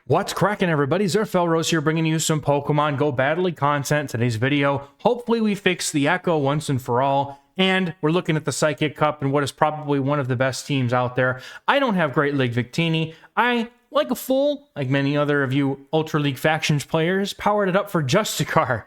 What's cracking, everybody? XehrFelrose here, bringing you some Pokemon Go Battle content. Today's video, hopefully we fix the Echo once and for all, and we're looking at the Psychic Cup and what is probably one of the best teams out there. I don't have Great League Victini. I, like a fool, like many other of you Ultra League Factions players, powered it up for Justicar.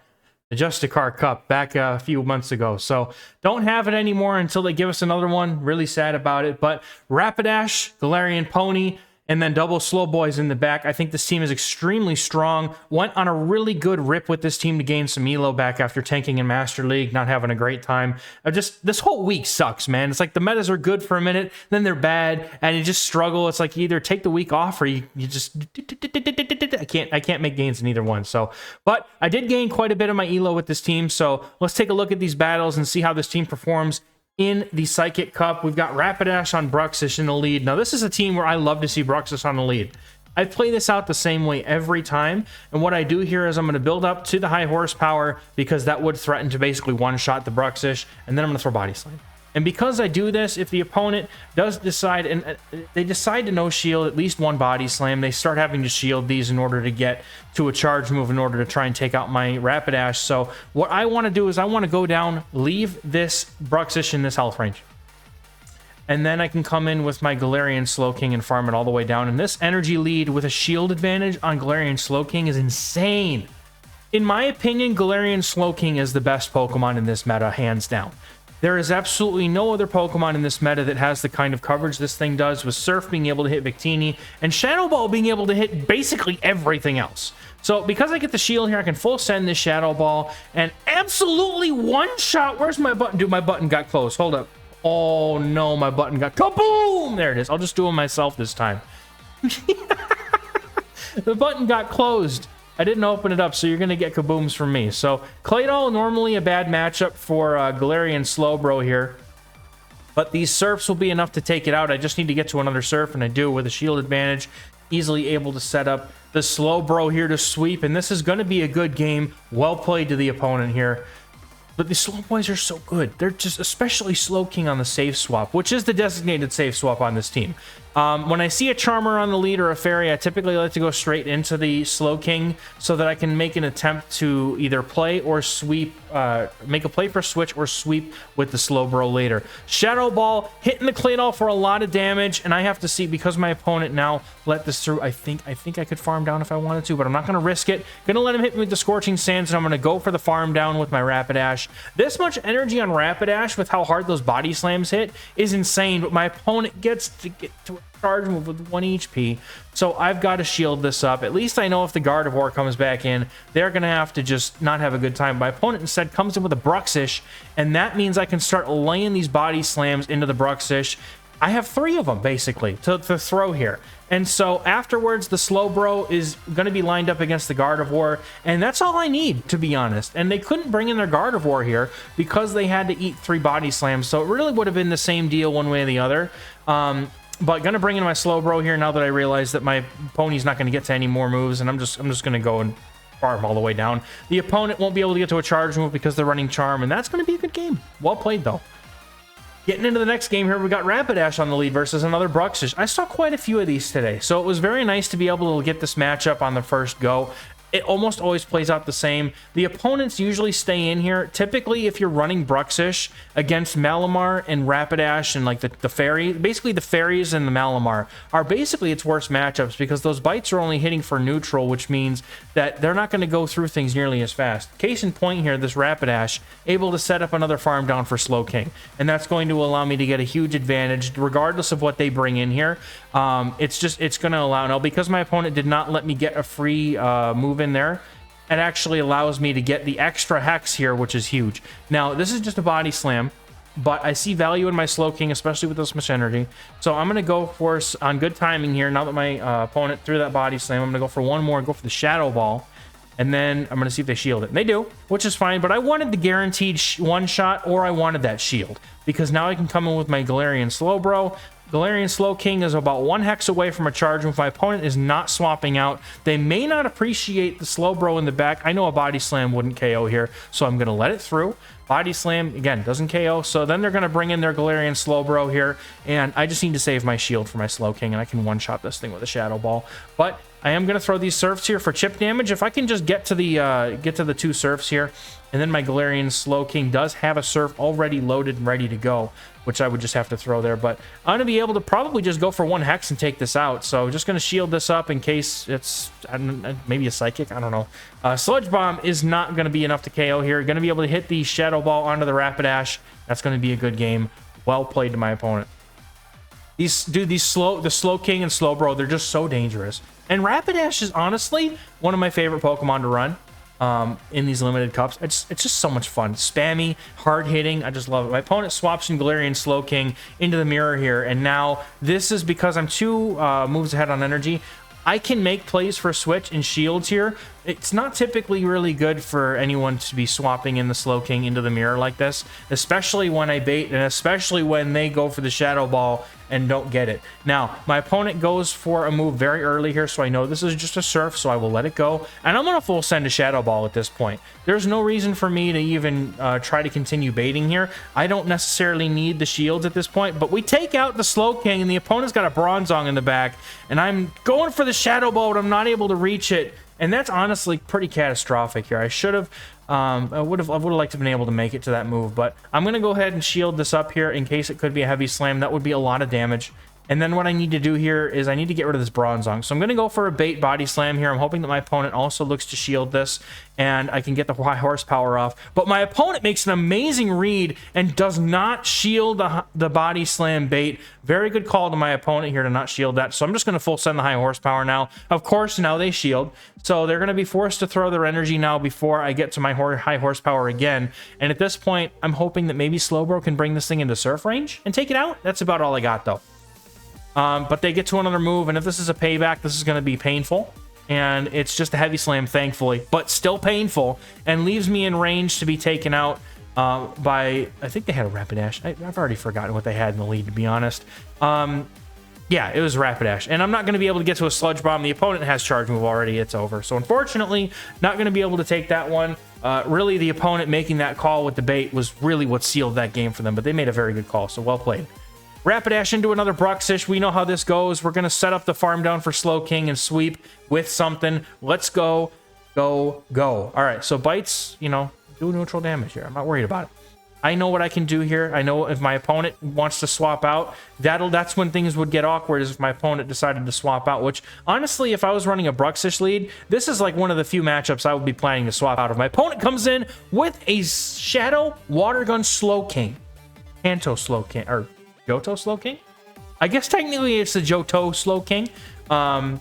The Justicar Cup back a few months ago. So don't have it anymore until they give us another one. Really sad about it. But Rapidash, Galarian Pony, and then double slow boys in the back. I think this team is extremely strong. Went on a really good rip with this team to gain some elo back after tanking in Master League, not having a great time. This whole week sucks, man. It's like the metas are good for a minute, then they're bad, and you just struggle. It's like you either take the week off or you just I can't make gains in either one. So, but I did gain quite a bit of my elo with this team. So let's take a look at these battles and see how this team performs in the Psychic Cup. We've got Rapidash on Bruxish in the lead. Now, this is a team where I love to see Bruxish on the lead. I play this out the same way every time, and what I do here is I'm going to build up to the high horsepower because that would threaten to basically one-shot the Bruxish, and then I'm going to throw Body Slam. And because I do this, if the opponent does decide, and they decide to no shield at least one Body Slam, they start having to shield these in order to get to a charge move in order to try and take out my Rapidash. So what I want to do is I want to go down, leave this Bruxish in this health range. And then I can come in with my Galarian Slowking and farm it all the way down. And this energy lead with a shield advantage on Galarian Slowking is insane. In my opinion, Galarian Slowking is the best Pokemon in this meta, hands down. There is absolutely no other Pokemon in this meta that has the kind of coverage this thing does, with Surf being able to hit Victini and Shadow Ball being able to hit basically everything else. So because I get the shield here, I can full send this Shadow Ball and absolutely one-shot. Where's my button? Dude, my button got closed. Hold up. Oh no, my button got kaboom! There it is. I'll just do it myself this time. The button got closed. I didn't open it up, so you're going to get kabooms from me. So, Claydol, normally a bad matchup for Galarian Slowbro here. But these Surfs will be enough to take it out. I just need to get to another Surf, and I do with a shield advantage. Easily able to set up the Slowbro here to sweep, and this is going to be a good game. Well played to the opponent here. But the Slow Boys are so good. They're just especially Slowking on the safe swap, which is the designated safe swap on this team. When I see a Charmer on the lead or a Fairy, I typically like to go straight into the Slowking so that I can make an attempt to either play or sweep, make a play for switch or sweep with the Slowbro later. Shadow Ball hitting the Claydol for a lot of damage, and I have to see, because my opponent now let this through, I think I could farm down if I wanted to, but I'm not going to risk it. Going to let him hit me with the Scorching Sands, and I'm going to go for the farm down with my Rapidash. This much energy on Rapidash with how hard those Body Slams hit is insane, but my opponent gets to get to a charge move with 1 HP, so I've got to shield this up. At least I know if the Gardevoir comes back in, they're going to have to just not have a good time. My opponent instead comes in with a Bruxish, and that means I can start laying these Body Slams into the Bruxish. I have 3 of them, basically, to throw here. And so afterwards, the Slowbro is going to be lined up against the Gardevoir, and that's all I need, to be honest. And they couldn't bring in their Gardevoir here because they had to eat 3 Body Slams, so it really would have been the same deal one way or the other. But gonna bring in my Slowbro here now that I realize that my pony's not gonna get to any more moves, and I'm just gonna go and farm all the way down. The opponent won't be able to get to a charge move because they're running Charm, and that's gonna be a good game. Well played though. Getting into the next game here, we got Rapidash on the lead versus another Bruxish. I saw quite a few of these today, so it was very nice to be able to get this matchup on the first go. It almost always plays out the same. The opponents usually stay in here. Typically, if you're running Bruxish against Malamar and Rapidash and like the Fairy, basically the Fairies and the Malamar are basically its worst matchups because those bites are only hitting for neutral, which means that they're not going to go through things nearly as fast. Case in point here, this Rapidash able to set up another farm down for Slowking, and that's going to allow me to get a huge advantage regardless of what they bring in here. It's going to allow, now because my opponent did not let me get a free move in there, it actually allows me to get the extra Hex here, which is huge. Now, this is just a Body Slam, but I see value in my Slowking, especially with this much energy. So I'm going to go for, on good timing here, now that my opponent threw that Body Slam, I'm going to go for one more and go for the Shadow Ball. And then I'm going to see if they shield it. And they do, which is fine, but I wanted the guaranteed one-shot, or I wanted that shield, because now I can come in with my Galarian Slowbro. Galarian Slowking is about 1 Hex away from a charge move. My opponent is not swapping out. They may not appreciate the Slowbro in the back. I know a Body Slam wouldn't KO here, so I'm going to let it through. Body Slam, again, doesn't KO. So then they're going to bring in their Galarian Slowbro here, and I just need to save my shield for my Slowking, and I can one-shot this thing with a Shadow Ball. But I am going to throw these Surfs here for chip damage. If I can just get to the 2 Surfs here, and then my Galarian Slowking does have a Surf already loaded and ready to go, which I would just have to throw there. But I'm going to be able to probably just go for 1 Hex and take this out. So just going to shield this up in case it's maybe a Psychic. I don't know. Sludge Bomb is not going to be enough to KO here. Going to be able to hit the Shadow Ball onto the Rapidash. That's going to be a good game. Well played to my opponent. The Slowking and Slowbro, they're just so dangerous. And Rapidash is honestly one of my favorite Pokemon to run in these limited cups. It's just so much fun. Spammy, hard hitting. I just love it. My opponent swaps in Galarian Slowking into the mirror here, and now this is because I'm 2 moves ahead on energy. I can make plays for switch and shields here. It's not typically really good for anyone to be swapping in the Slowking into the mirror like this, especially when I bait and especially when they go for the Shadow Ball and don't get it. Now, my opponent goes for a move very early here, so I know this is just a Surf, so I will let it go. And I'm going to full send a Shadow Ball at this point. There's no reason for me to even try to continue baiting here. I don't necessarily need the shields at this point, but we take out the Slowking, and the opponent's got a Bronzong in the back, and I'm going for the Shadow Ball, but I'm not able to reach it. And that's honestly pretty catastrophic here. I should have, I would have liked to have been able to make it to that move, but I'm going to go ahead and shield this up here in case it could be a heavy slam. That would be a lot of damage. And then what I need to do here is I need to get rid of this Bronzong. So I'm going to go for a bait body slam here. I'm hoping that my opponent also looks to shield this and I can get the high horsepower off. But my opponent makes an amazing read and does not shield the body slam bait. Very good call to my opponent here to not shield that. So I'm just going to full send the high horsepower now. Of course, now they shield. So they're going to be forced to throw their energy now before I get to my high horsepower again. And at this point, I'm hoping that maybe Slowbro can bring this thing into Surf range and take it out. That's about all I got, though. But they get to another move, and if this is a payback, this is going to be painful. And it's just a heavy slam, thankfully, but still painful, and leaves me in range to be taken out by, I think they had a Rapidash. I've already forgotten what they had in the lead, to be honest. Yeah, it was Rapidash, and I'm not going to be able to get to a Sludge Bomb. The opponent has Charge Move already. It's over. So unfortunately, not going to be able to take that one. Really, the opponent making that call with the bait was really what sealed that game for them, but they made a very good call, so well played. Rapidash into another Bruxish. We know how this goes. We're going to set up the farm down for Slowking and sweep with something. Let's go, go, go. All right, so bites, you know, do neutral damage here. I'm not worried about it. I know what I can do here. I know if my opponent wants to swap out, that's when things would get awkward, is if my opponent decided to swap out, which, honestly, if I was running a Bruxish lead, this is like one of the few matchups I would be planning to swap out. If my opponent comes in with a Shadow Water Gun Slowking, Kanto Slowking, or Johto Slowking? I guess technically it's the Johto Slowking. I'm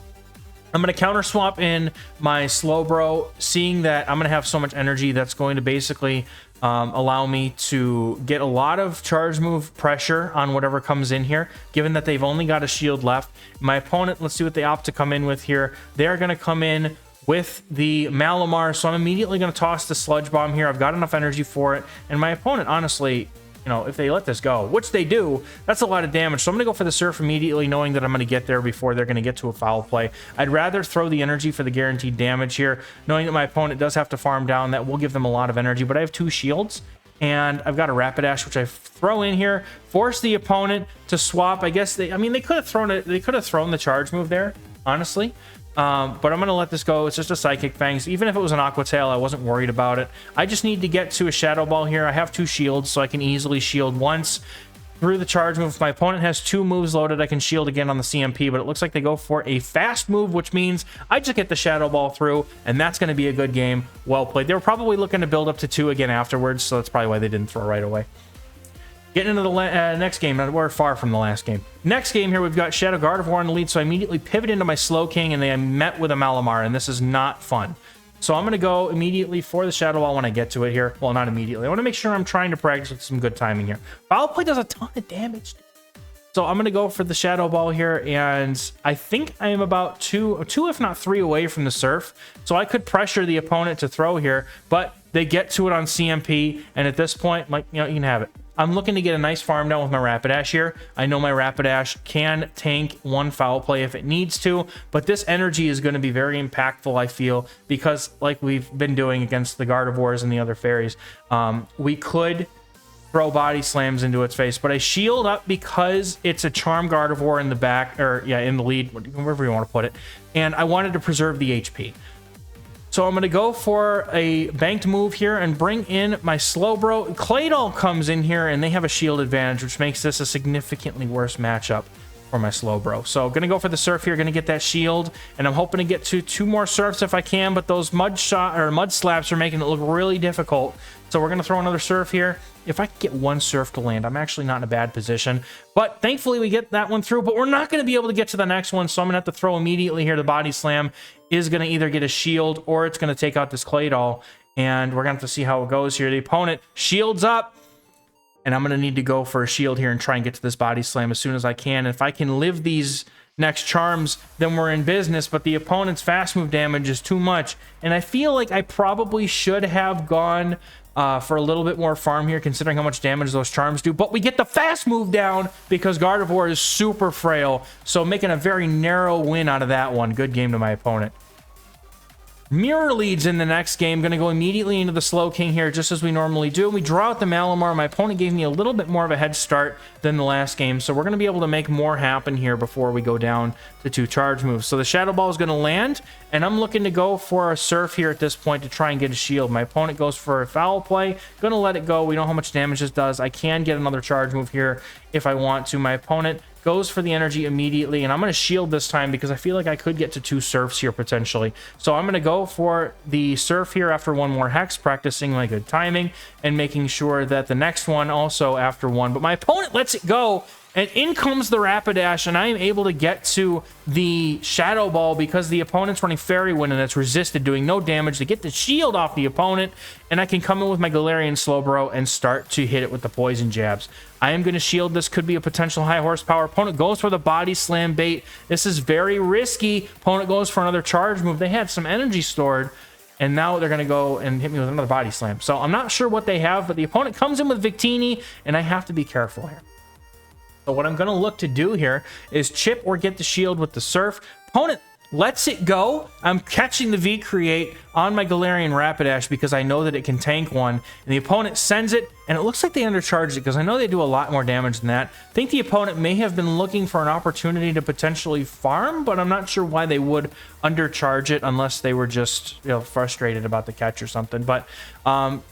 going to counter swap in my Slowbro, seeing that I'm going to have so much energy that's going to basically allow me to get a lot of charge move pressure on whatever comes in here, given that they've only got a shield left. My opponent, let's see what they opt to come in with here. They're going to come in with the Malamar, so I'm immediately going to toss the Sludge Bomb here. I've got enough energy for it, and my opponent, honestly, you know, if they let this go, which they do, that's a lot of damage. So I'm going to go for the Surf immediately, knowing that I'm going to get there before they're going to get to a foul play. I'd rather throw the energy for the guaranteed damage here, knowing that my opponent does have to farm down. That will give them a lot of energy, but I have 2 shields, and I've got a Rapidash, which I throw in here, force the opponent to swap. I guess they could have thrown it. They could have thrown the charge move there, honestly. But I'm going to let this go. It's just a Psychic Fangs. Even if it was an Aqua Tail, I wasn't worried about it. I just need to get to a Shadow Ball here. I have 2 shields, so I can easily shield once through the charge move. If my opponent has 2 moves loaded, I can shield again on the CMP, but it looks like they go for a fast move, which means I just get the Shadow Ball through, and that's going to be a good game. Well played. They were probably looking to build up to 2 again afterwards, so that's probably why they didn't throw right away. Getting into the next game, we're far from the last game. Next game here, we've got Shadow Gardevoir in the lead, so I immediately pivot into my Slowking, and they met with a Malamar, and this is not fun. So I'm going to go immediately for the Shadow Ball when I get to it here. Well, not immediately. I want to make sure I'm trying to practice with some good timing here. Foul Play does a ton of damage. So I'm going to go for the Shadow Ball here, and I think I am about two if not 3 away from the Surf. So I could pressure the opponent to throw here, but they get to it on CMP, and at this point, like, you know, you can have it. I'm looking to get a nice farm down with my Rapidash here. I know my Rapidash can tank 1 foul play if it needs to, but this energy is going to be very impactful, I feel, because like we've been doing against the Gardevoirs and the other fairies, we could throw body slams into its face, but I shield up because it's a Charm Gardevoir in the back, or yeah, in the lead, wherever you want to put it, and I wanted to preserve the HP. So I'm going to go for a banked move here and bring in my Slowbro. Claydol comes in here, and they have a shield advantage, which makes this a significantly worse matchup for my Slowbro. So going to go for the Surf here, going to get that shield, and I'm hoping to get to 2 more Surfs if I can, but those mud slaps are making it look really difficult. So we're going to throw another Surf here. If I can get 1 Surf to land, I'm actually not in a bad position. But thankfully, we get that one through, but we're not going to be able to get to the next one, so I'm going to have to throw immediately here. The Body Slam is going to either get a shield or it's going to take out this Claydol, and we're going to have to see how it goes here. The opponent shields up, and I'm going to need to go for a shield here and try and get to this Body Slam as soon as I can. If I can live these next charms, then we're in business, but the opponent's fast move damage is too much, and I feel like I probably should have gone for a little bit more farm here, considering how much damage those charms do. But we get the fast move down because Gardevoir is super frail, so making a very narrow win out of that one. Good game to my opponent. Mirror leads in the next game. Going to go immediately into the Slowking here, just as we normally do. We draw out the Malamar. My opponent gave me a little bit more of a head start than the last game, so we're going to be able to make more happen here before we go down to 2 charge moves. So the Shadow Ball is going to land, and I'm looking to go for a Surf here at this point to try and get a shield. My opponent goes for a foul play. Going to let it go. We know how much damage this does. I can get another charge move here if I want to. My opponent goes for the energy immediately, and I'm going to shield this time because I feel like I could get to 2 Surfs here potentially. So I'm going to go for the Surf here after 1 more Hex, practicing my good timing and making sure that the next one also after 1. But my opponent lets it go, and in comes the Rapidash, and I am able to get to the Shadow Ball because the opponent's running Fairy Wind and it's resisted, doing no damage to get the shield off the opponent, and I can come in with my Galarian Slowbro and start to hit it with the Poison Jabs. I am going to shield. This could be a potential high horsepower. Opponent goes for the Body Slam bait. This is very risky. Opponent goes for another charge move. They had some energy stored, and now they're going to go and hit me with another Body Slam. So I'm not sure what they have, but the opponent comes in with Victini, and I have to be careful here. So what I'm going to look to do here is chip or get the shield with the Surf. Opponent lets it go. I'm catching the V-Create on my Galarian Rapidash because I know that it can tank one. And the opponent sends it, and it looks like they undercharged it because I know they do a lot more damage than that. I think the opponent may have been looking for an opportunity to potentially farm, but I'm not sure why they would undercharge it unless they were just, you know, frustrated about the catch or something. But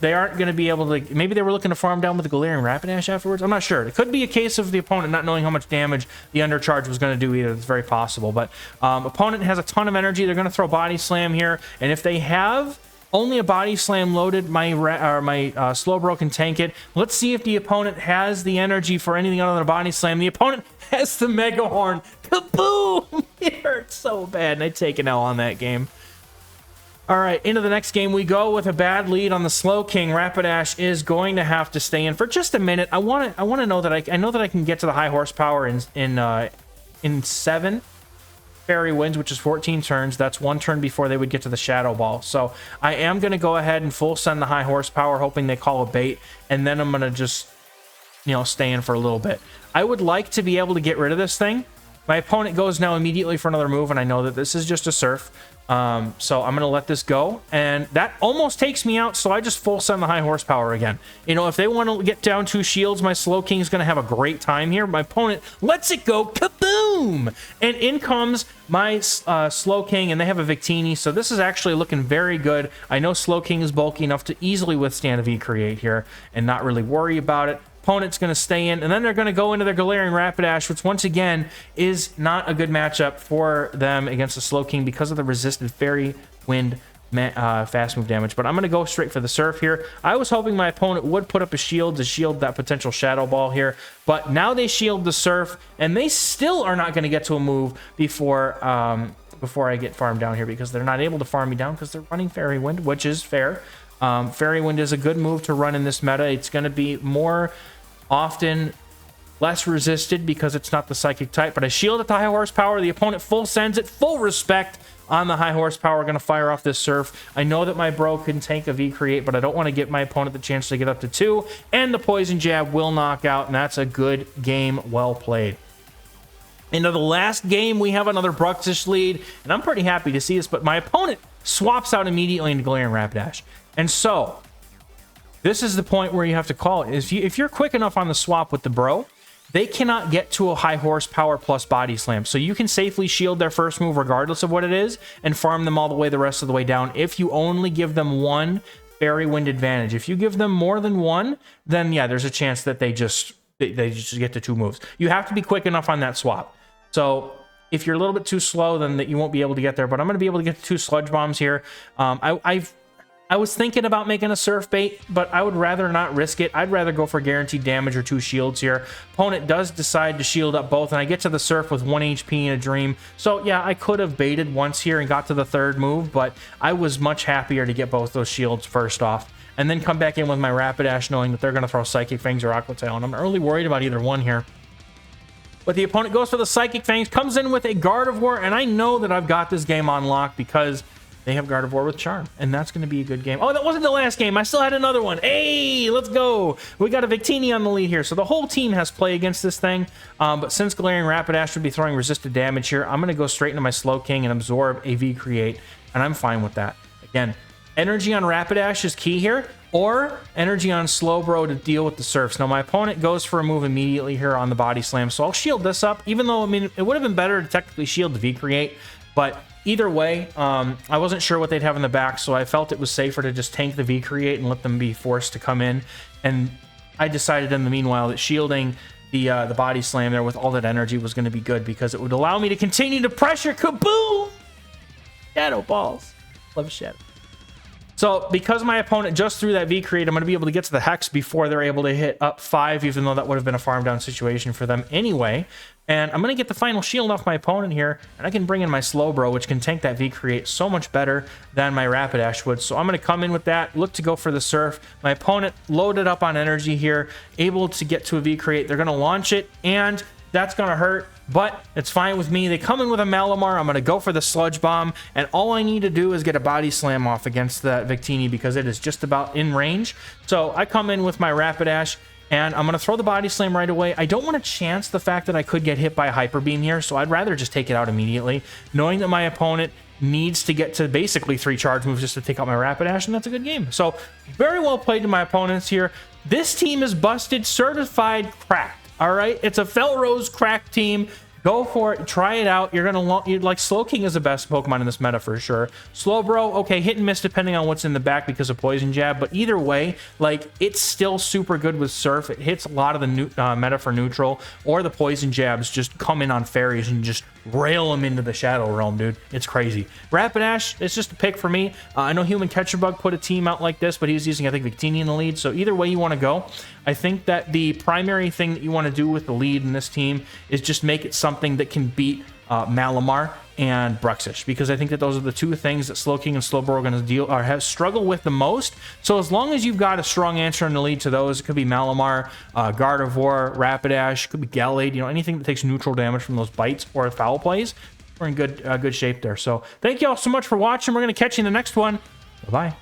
they aren't going to be able to... Maybe they were looking to farm down with the Galarian Rapidash afterwards. I'm not sure. It could be a case of the opponent not knowing how much damage the undercharge was going to do either. It's very possible. But opponent has a ton of energy. They're going to throw Body Slam here, and if they have only a Body Slam loaded, my Slowbro can tank it. Let's see if the opponent has the energy for anything other than a Body Slam. The opponent has the Mega Horn. Kaboom! It hurts so bad, and I take an L on that game. All right, into the next game we go with a bad lead on the Slowking. Rapidash is going to have to stay in for just a minute. I want to know that I know that I can get to the high horsepower in 7 Fairy Winds, which is 14 turns. That's 1 turn before they would get to the Shadow Ball. So I am going to go ahead and full send the high horsepower, hoping they call a bait, and then I'm going to just, you know, stay in for a little bit. I would like to be able to get rid of this thing. My opponent goes now immediately for another move, and I know that this is just a Surf. So I'm going to let this go, and that almost takes me out, so I just full send the high horsepower again. You know, if they want to get down 2 shields, my Slowking is going to have a great time here. My opponent lets it go, kaboom! And in comes my Slowking, and they have a Victini, so this is actually looking very good. I know Slowking is bulky enough to easily withstand a V-Create here and not really worry about it. Opponent's going to stay in, and then they're going to go into their Galarian Rapidash, which once again is not a good matchup for them against the Slowking because of the resisted Fairy Wind fast move damage. But I'm going to go straight for the Surf here. I was hoping my opponent would put up a shield to shield that potential Shadow Ball here, but now they shield the Surf, and they still are not going to get to a move before I get farmed down here because they're not able to farm me down because they're running Fairy Wind, which is fair. Fairy Wind is a good move to run in this meta. It's going to be more often less resisted because it's not the Psychic type, but I shield at the high horsepower. The opponent full sends it, full respect on the high horsepower. Going to fire off this Surf. I know that my bro can tank a V-Create, but I don't want to give my opponent the chance to get up to 2, and the Poison Jab will knock out, and that's a good game. Well played. Into the last game, we have another Bruxish lead, and I'm pretty happy to see this, but my opponent swaps out immediately into Galarian Rapidash. And so, This is the point where you have to call it. If you're quick enough on the swap with the bro, they cannot get to a high horsepower plus body slam. So you can safely shield their first move regardless of what it is and farm them all the way the rest of the way down if you only give them one fairy wind advantage. If you give them more than one, then yeah, there's a chance that they just get to 2 moves. You have to be quick enough on that swap. So if you're a little bit too slow, then that you won't be able to get there. But I'm going to be able to get the 2 sludge bombs here. I was thinking about making a surf bait, but I would rather not risk it. I'd rather go for guaranteed damage or 2 shields here. Opponent does decide to shield up both, and I get to the surf with 1 HP in a dream. So yeah, I could have baited once here and got to the 3rd move, but I was much happier to get both those shields first off, and then come back in with my Rapidash knowing that they're going to throw Psychic Fangs or Aqua Tail, and I'm not really worried about either one here. But the opponent goes for the Psychic Fangs, comes in with a Gardevoir, and I know that I've got this game on lock because they have Gardevoir with Charm, and that's going to be a good game. Oh, that wasn't the last game. I still had another one. Hey, let's go. We got a Victini on the lead here, so the whole team has play against this thing. But since Galarian Rapidash would be throwing resisted damage here, I'm going to go straight into my Slowking and absorb a V-Create, and I'm fine with that. Again, energy on Rapidash is key here, or energy on Slowbro to deal with the surfs. Now, my opponent goes for a move immediately here on the Body Slam, so I'll shield this up, even though, I mean, it would have been better to technically shield the V-Create, but either way, I wasn't sure what they'd have in the back, so I felt it was safer to just tank the V-Create and let them be forced to come in. And I decided in the meanwhile that shielding the Body Slam there with all that energy was going to be good because it would allow me to continue to pressure. Kaboom! Shadow Balls. Love Shadow. So because my opponent just threw that V-Create, I'm going to be able to get to the Hex before they're able to hit up 5, even though that would have been a farm down situation for them anyway. And I'm going to get the final shield off my opponent here, and I can bring in my Slowbro, which can tank that V-Create so much better than my Rapidash would. So I'm going to come in with that, look to go for the Surf. My opponent loaded up on energy here, able to get to a V-Create. They're going to launch it, and that's going to hurt, but it's fine with me. They come in with a Malamar. I'm going to go for the Sludge Bomb, and all I need to do is get a Body Slam off against that Victini because it is just about in range. So I come in with my Rapidash, and I'm going to throw the Body Slam right away. I don't want to chance the fact that I could get hit by a Hyper Beam here, so I'd rather just take it out immediately, knowing that my opponent needs to get to basically 3 charge moves just to take out my Rapidash, and that's a good game. So very well played to my opponents here. This team is busted, certified cracked. All right, it's a XehrFelrose crack team. Go for it. Try it out. You're going to like Slowking is the best Pokemon in this meta for sure. Slowbro, okay, hit and miss depending on what's in the back because of Poison Jab. But either way, like it's still super good with Surf. It hits a lot of the meta for neutral, or the Poison Jabs just come in on fairies and just rail them into the Shadow Realm, dude. It's crazy. Rapidash, it's just a pick for me. I know Human Catcherbug put a team out like this, but he's using, I think, Victini in the lead. So either way you want to go, I think that the primary thing that you want to do with the lead in this team is just make it something that can beat Malamar and Bruxish, because I think that those are the 2 things that Slowking and Slowbro are going to struggle with the most. So as long as you've got a strong answer in the lead to those, it could be Malamar, Gardevoir, Rapidash, could be Gallade, you know, anything that takes neutral damage from those bites or foul plays, we're in good shape there. So thank you all so much for watching. We're going to catch you in the next one. Bye-bye.